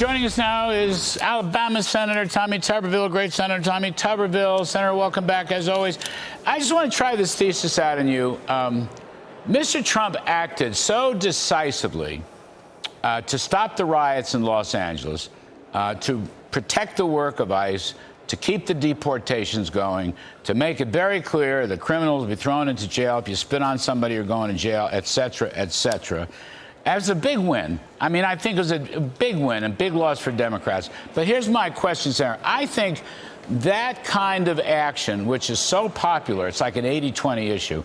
Joining us now is Alabama Senator Tommy Tuberville, great Senator Tommy Tuberville. Senator, welcome back as always. I just want to try this thesis out on you. Mr. Trump acted so decisively to stop the riots in Los Angeles, to protect the work of ICE, to keep the deportations going, to make it very clear that criminals will be thrown into jail. If you spit on somebody, you're going to jail, et cetera, et cetera. As a big win. I mean, I think it was a big win and big loss for Democrats. But here's my question, Senator. I think that kind of action, which is so popular, it's like an 80-20 issue,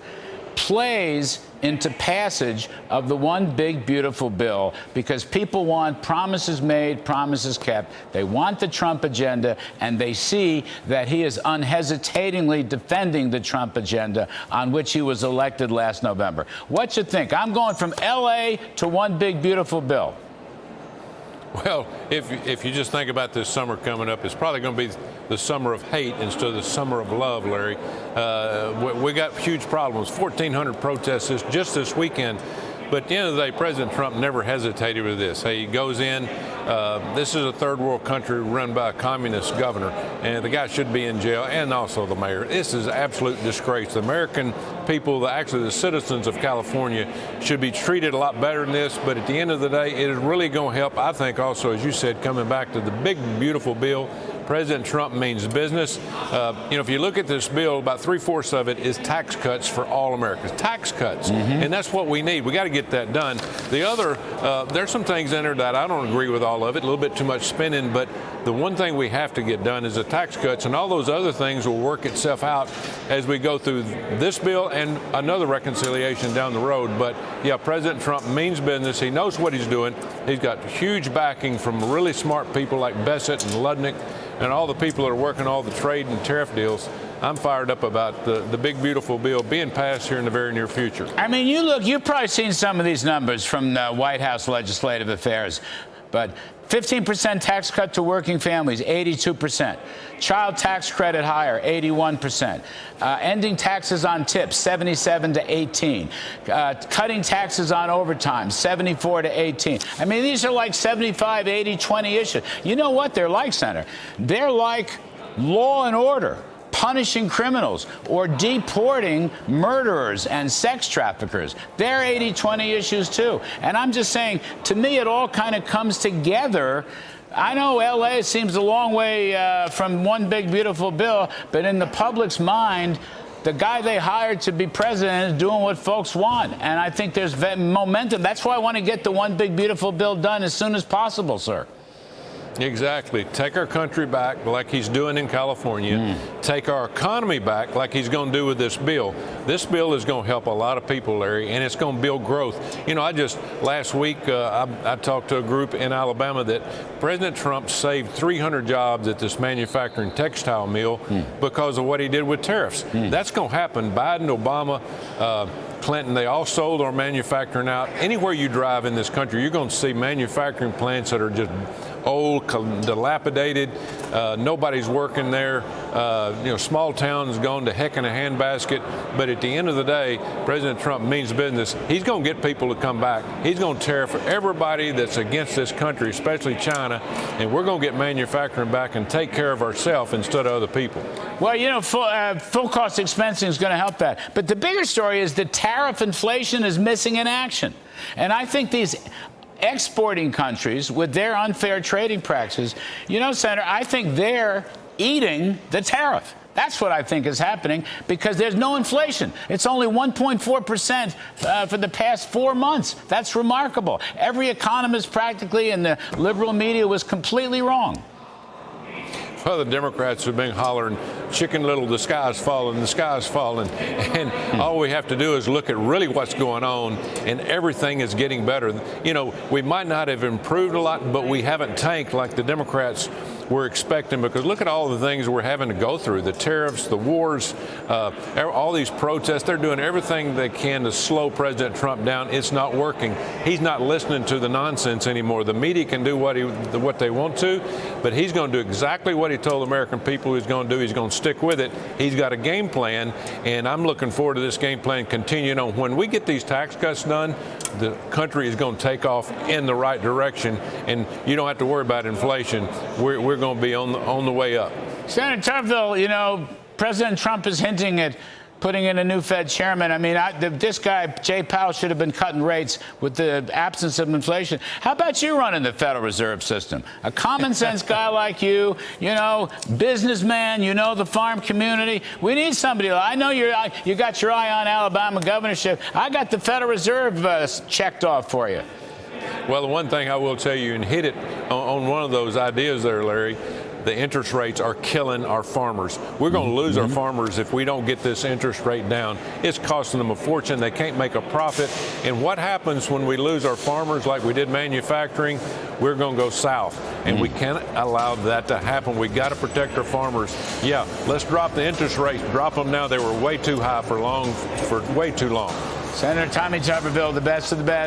plays into passage of the one big beautiful bill because people want promises made, promises kept. They want the Trump agenda, and they see that he is unhesitatingly defending the Trump agenda on which he was elected last November. What you think? I'm going from L.A. to one big beautiful bill. Well, if you just think about this summer coming up, it's probably going to be the summer of hate instead of the summer of love, Larry. We got huge problems. 1,400 protests just this weekend. But at the end of the day, President Trump never hesitated with this. He goes in. This is a third world country run by a communist governor, and the guy should be in jail, and also the mayor. This is an absolute disgrace. The American people, actually the citizens of California, should be treated a lot better than this. But at the end of the day, it is really going to help, I think, also, as you said, coming back to the big, beautiful bill. President Trump means business. If you look at this bill, about 3/4 of it is tax cuts for all Americans. Tax cuts. And that's what we need. We got to get that done. The other, there's some things in there that I don't agree with all of it, a little bit too much spending, but the one thing we have to get done is the tax cuts, and all those other things will work itself out as we go through this bill and another reconciliation down the road. But yeah, President Trump means business. He knows what he's doing. He's got huge backing from really smart people like Bessett and Ludnick and all the people that are working all the trade and tariff deals. I'm fired up about the big, beautiful bill being passed here in the very near future. I mean, you've probably seen some of these numbers from the White House Legislative Affairs, but 15% tax cut to working families, 82%. Child tax credit higher, 81%. Ending taxes on tips, 77 to 18. Cutting taxes on overtime, 74 to 18. I mean, these are like 75, 80, 20 issues. You know what they're like, Senator? They're like law and order, punishing criminals or deporting murderers and sex traffickers. They're 80-20 issues, too. And I'm just saying, to me, it all kind of comes together. I know L.A. seems a long way from one big, beautiful bill, but in the public's mind, the guy they hired to be president is doing what folks want. And I think there's momentum. That's why I want to get the one big, beautiful bill done as soon as possible, sir. Exactly. Take our country back like he's doing in California. Take our economy back like he's going to do with this bill. This bill is going to help a lot of people, Larry, and it's going to build growth. You know, last week, I talked to a group in Alabama that President Trump saved 300 jobs at this manufacturing textile mill because of what he did with tariffs. That's going to happen. Biden, Obama, Clinton, they all sold our manufacturing out. Anywhere you drive in this country, you're going to see manufacturing plants that are just old, dilapidated. Nobody's working there. Small towns going to heck in a handbasket. But at the end of the day, President Trump means business. He's going to get people to come back. He's going to tariff everybody that's against this country, especially China. And we're going to get manufacturing back and take care of ourselves instead of other people. Well, you know, full cost expensing is going to help that. But the bigger story is that tariff inflation is missing in action. And I think these exporting countries with their unfair trading practices, you know, Senator, I think they're eating the tariff. That's what I think is happening because there's no inflation. It's only 1.4% for the past 4 months. That's remarkable. Every economist practically in the liberal media was completely wrong. Well, the Democrats have been hollering, Chicken Little, the sky's falling, the sky's falling. And all we have to do is look at really what's going on, and everything is getting better. You know, we might not have improved a lot, but we haven't tanked like the Democrats we're expecting, because look at all the things we're having to go through, the tariffs, the wars, all these protests. They're doing everything they can to slow President Trump down. It's not working. He's not listening to the nonsense anymore. The media can do what they want to, but he's going to do exactly what he told the American people he's going to do. He's going to stick with it. He's got a game plan, and I'm looking forward to this game plan continuing on. When we get these tax cuts done, the country is going to take off in the right direction, and you don't have to worry about inflation. We're going to be on the way up. Senator Tuberville, you know, President Trump is hinting at putting in a new Fed chairman. I mean, this guy, Jay Powell, should have been cutting rates with the absence of inflation. How about you running the Federal Reserve System? A common sense guy like you know, businessman, you know the farm community. We need somebody. I know you got your eye on Alabama governorship. I got the Federal Reserve checked off for you. Well, the one thing I will tell you, and hit it on one of those ideas there, Larry, the interest rates are killing our farmers. We're going to lose our farmers if we don't get this interest rate down. It's costing them a fortune. They can't make a profit. And what happens when we lose our farmers like we did manufacturing? We're going to go south. And we can't allow that to happen. We got to protect our farmers. Yeah, let's drop the interest rates. Drop them now. They were way too high for way too long. Senator Tommy Tuberville, the best of the best.